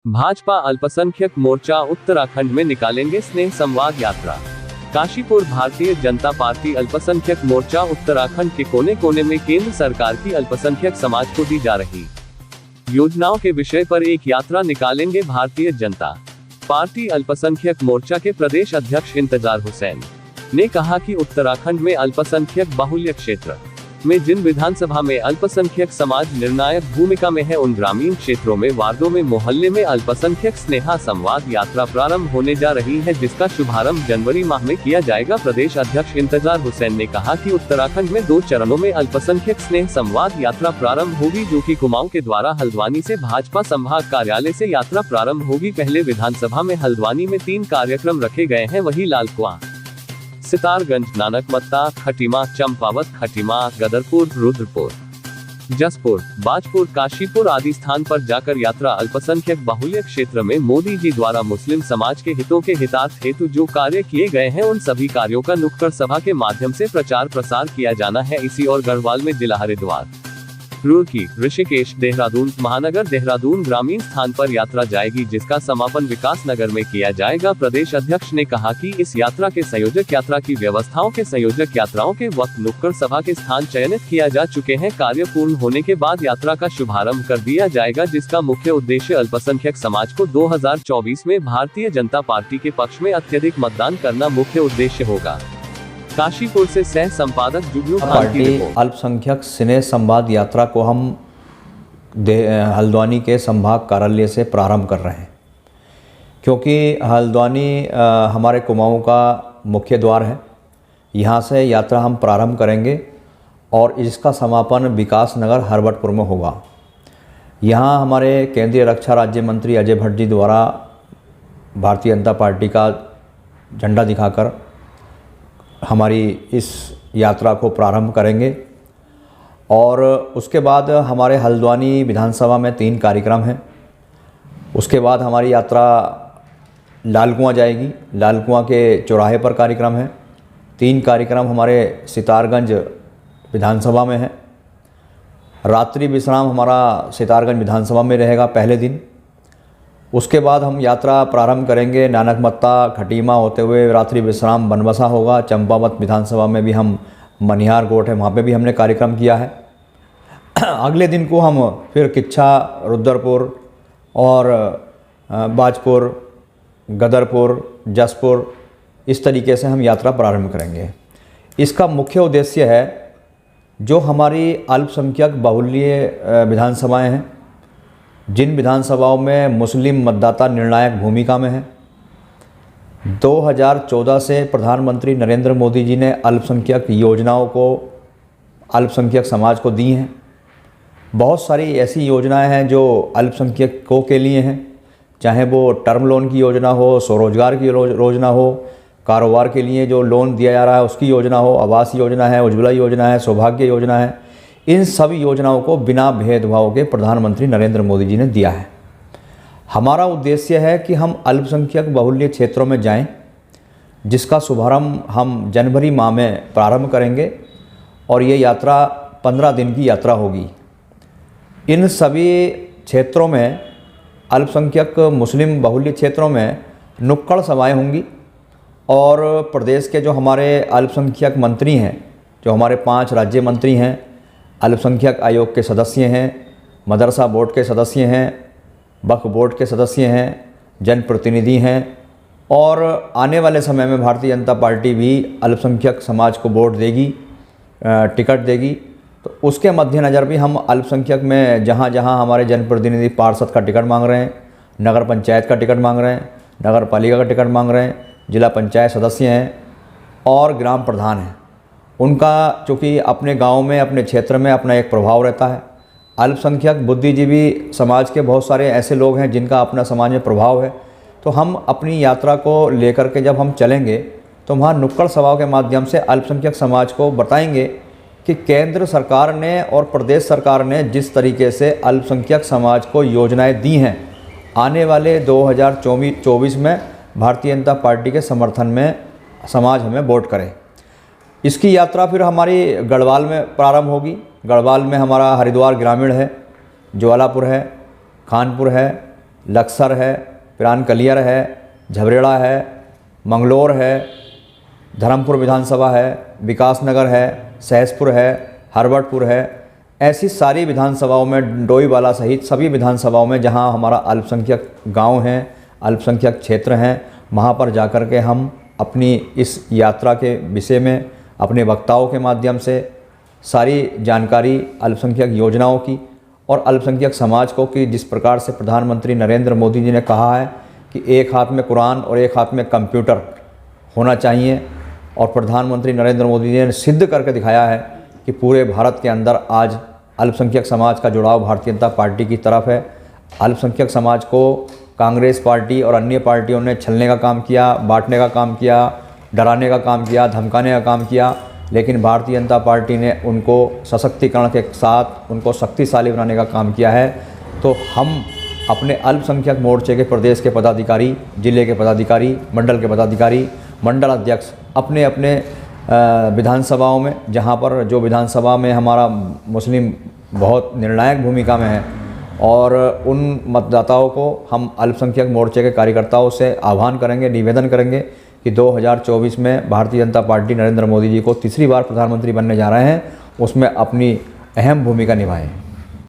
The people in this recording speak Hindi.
भाजपा अल्पसंख्यक मोर्चा उत्तराखंड में निकालेंगे स्नेह संवाद यात्रा। काशीपुर भारतीय जनता पार्टी अल्पसंख्यक मोर्चा उत्तराखंड के कोने कोने में केंद्र सरकार की अल्पसंख्यक समाज को दी जा रही योजनाओं के विषय पर एक यात्रा निकालेंगे। भारतीय जनता पार्टी अल्पसंख्यक मोर्चा के प्रदेश अध्यक्ष इंतजार हुसैन ने कहा कि उत्तराखंड में अल्पसंख्यक बाहुल्य क्षेत्र में जिन विधानसभा में अल्पसंख्यक समाज निर्णायक भूमिका में है, उन ग्रामीण क्षेत्रों में, वार्डों में, मोहल्ले में अल्पसंख्यक स्नेहा संवाद यात्रा प्रारंभ होने जा रही है, जिसका शुभारंभ जनवरी माह में किया जाएगा। प्रदेश अध्यक्ष इंतजार हुसैन ने कहा कि उत्तराखंड में 2 चरणों में अल्पसंख्यक स्नेह संवाद यात्रा प्रारंभ होगी, जो कि कुमाऊं के द्वारा हल्द्वानी से भाजपा संभाग कार्यालय से यात्रा प्रारंभ होगी। पहले विधानसभा में हल्द्वानी में 3 कार्यक्रम रखे गए हैं, वही लालकुआं, सितारगंज, नानकमत्ता, खटीमा, चंपावत, खटीमा, गदरपुर, रुद्रपुर, जसपुर, बाजपुर, काशीपुर आदि स्थान पर जाकर यात्रा अल्पसंख्यक बाहुल्य क्षेत्र में मोदी जी द्वारा मुस्लिम समाज के हितों के हितार्थ हेतु जो कार्य किए गए हैं, उन सभी कार्यों का नुक्कड़ सभा के माध्यम से प्रचार प्रसार किया जाना है। इसी और गढ़वाल में जिला हरिद्वार, रुड़की, ऋषिकेश, देहरादून, महानगर देहरादून ग्रामीण स्थान पर यात्रा जाएगी, जिसका समापन विकास नगर में किया जाएगा। प्रदेश अध्यक्ष ने कहा कि इस यात्रा के संयोजक, यात्रा की व्यवस्थाओं के संयोजक, यात्राओं के वक्त नुक्कड़ सभा के स्थान चयनित किया जा चुके हैं। कार्य पूर्ण होने के बाद यात्रा का शुभारंभ कर दिया जाएगा, जिसका मुख्य उद्देश्य अल्पसंख्यक समाज को 2024 में भारतीय जनता पार्टी के पक्ष में अत्यधिक मतदान करना मुख्य उद्देश्य होगा। काशीपुर से सह संपादक जुगनू पार्टी अल्पसंख्यक स्नेह संवाद यात्रा को हम हल्द्वानी के संभाग कार्यालय से प्रारंभ कर रहे हैं, क्योंकि हल्द्वानी हमारे कुमाऊं का मुख्य द्वार है। यहाँ से यात्रा हम प्रारंभ करेंगे और इसका समापन विकास नगर हरबटपुर में होगा। यहाँ हमारे केंद्रीय रक्षा राज्य मंत्री अजय भट्ट जी द्वारा भारतीय जनता पार्टी का झंडा दिखाकर हमारी इस यात्रा को प्रारंभ करेंगे और उसके बाद हमारे हल्द्वानी विधानसभा में 3 कार्यक्रम हैं। उसके बाद हमारी यात्रा लालकुआं जाएगी, लालकुआं के चौराहे पर कार्यक्रम है। 3 कार्यक्रम हमारे सितारगंज विधानसभा में है। रात्रि विश्राम हमारा सितारगंज विधानसभा में रहेगा पहले दिन। उसके बाद हम यात्रा प्रारंभ करेंगे नानकमत्ता, खटीमा होते हुए रात्रि विश्राम बनबसा होगा। चंपावत विधानसभा में भी हम, मनिहार गोट है, वहाँ पे भी हमने कार्यक्रम किया है। अगले दिन को हम फिर किच्छा, रुद्रपुर और बाजपुर, गदरपुर, जसपुर, इस तरीके से हम यात्रा प्रारंभ करेंगे। इसका मुख्य उद्देश्य है, जो हमारी अल्पसंख्यक बाहुल्य विधानसभाएँ हैं, जिन विधानसभाओं में मुस्लिम मतदाता निर्णायक भूमिका में है, 2014 से प्रधानमंत्री नरेंद्र मोदी जी ने अल्पसंख्यक योजनाओं को अल्पसंख्यक समाज को दी हैं। बहुत सारी ऐसी योजनाएं हैं जो अल्पसंख्यकों के लिए हैं, चाहे वो टर्म लोन की योजना हो, स्वरोजगार की योजना हो, कारोबार के लिए जो लोन दिया जा रहा है उसकी योजना हो, आवास योजना है, उज्ज्वला योजना है, सौभाग्य योजना है। इन सभी योजनाओं को बिना भेदभाव के प्रधानमंत्री नरेंद्र मोदी जी ने दिया है। हमारा उद्देश्य है कि हम अल्पसंख्यक बाहुल्य क्षेत्रों में जाएं, जिसका शुभारंभ हम जनवरी माह में प्रारंभ करेंगे और ये यात्रा 15 दिन की यात्रा होगी। इन सभी क्षेत्रों में, अल्पसंख्यक मुस्लिम बाहुल्य क्षेत्रों में नुक्कड़ सभाएँ होंगी और प्रदेश के जो हमारे अल्पसंख्यक मंत्री हैं, जो हमारे 5 राज्य मंत्री हैं, अल्पसंख्यक आयोग के सदस्य हैं, मदरसा बोर्ड के सदस्य हैं, वक्फ बोर्ड के सदस्य हैं, जनप्रतिनिधि हैं और आने वाले समय में भारतीय जनता पार्टी भी अल्पसंख्यक समाज को वोट देगी, टिकट देगी। तो उसके मद्देनज़र भी हम अल्पसंख्यक में जहाँ जहाँ हमारे जनप्रतिनिधि पार्षद का टिकट मांग रहे हैं, नगर पंचायत का टिकट मांग रहे हैं, नगर पालिका का टिकट मांग रहे हैं, जिला पंचायत सदस्य हैं और ग्राम प्रधान हैं, उनका चूँकि अपने गांव में, अपने क्षेत्र में अपना एक प्रभाव रहता है। अल्पसंख्यक बुद्धिजीवी समाज के बहुत सारे ऐसे लोग हैं जिनका अपना समाज में प्रभाव है। तो हम अपनी यात्रा को लेकर के जब हम चलेंगे तो वहाँ नुक्कड़ सभाओं के माध्यम से अल्पसंख्यक समाज को बताएंगे कि केंद्र सरकार ने और प्रदेश सरकार ने जिस तरीके से अल्पसंख्यक समाज को योजनाएं दी हैं, आने वाले 2024 में भारतीय जनता पार्टी के समर्थन में समाज हमें वोट करे। इसकी यात्रा फिर हमारी गढ़वाल में प्रारंभ होगी। गढ़वाल में हमारा हरिद्वार ग्रामीण है, ज्वालापुर है, खानपुर है, लक्सर है, पिरानकलियर है, झबरेड़ा है, मंगलोर है, धर्मपुर विधानसभा है, विकासनगर है, सहसपुर है, हरवटपुर है। ऐसी सारी विधानसभाओं में, डोईवाला सहित सभी विधानसभाओं में जहां हमारा अल्पसंख्यक गांव हैं, अल्पसंख्यक क्षेत्र हैं, वहां पर जाकर के हम अपनी इस यात्रा के विषय में अपने वक्ताओं के माध्यम से सारी जानकारी अल्पसंख्यक योजनाओं की और अल्पसंख्यक समाज को कि जिस प्रकार से प्रधानमंत्री नरेंद्र मोदी जी ने कहा है कि एक हाथ में कुरान और एक हाथ में कंप्यूटर होना चाहिए, और प्रधानमंत्री नरेंद्र मोदी जी ने सिद्ध करके दिखाया है कि पूरे भारत के अंदर आज अल्पसंख्यक समाज का जुड़ाव भारतीय जनता पार्टी की तरफ है। अल्पसंख्यक समाज को कांग्रेस पार्टी और अन्य पार्टियों ने छलने का काम किया, बांटने का काम किया, डराने का काम किया, धमकाने का काम किया, लेकिन भारतीय जनता पार्टी ने उनको सशक्तिकरण के साथ उनको शक्तिशाली बनाने का काम किया है। तो हम अपने अल्पसंख्यक मोर्चे के प्रदेश के पदाधिकारी, जिले के पदाधिकारी, मंडल के पदाधिकारी, मंडल अध्यक्ष अपने अपने विधानसभाओं में, जहां पर जो विधानसभा में हमारा मुस्लिम बहुत निर्णायक भूमिका में है, और उन मतदाताओं को हम अल्पसंख्यक मोर्चे के कार्यकर्ताओं से आह्वान करेंगे, निवेदन करेंगे कि 2024 में भारतीय जनता पार्टी नरेंद्र मोदी जी को तीसरी बार प्रधानमंत्री बनने जा रहे हैं, उसमें अपनी अहम भूमिका निभाएं।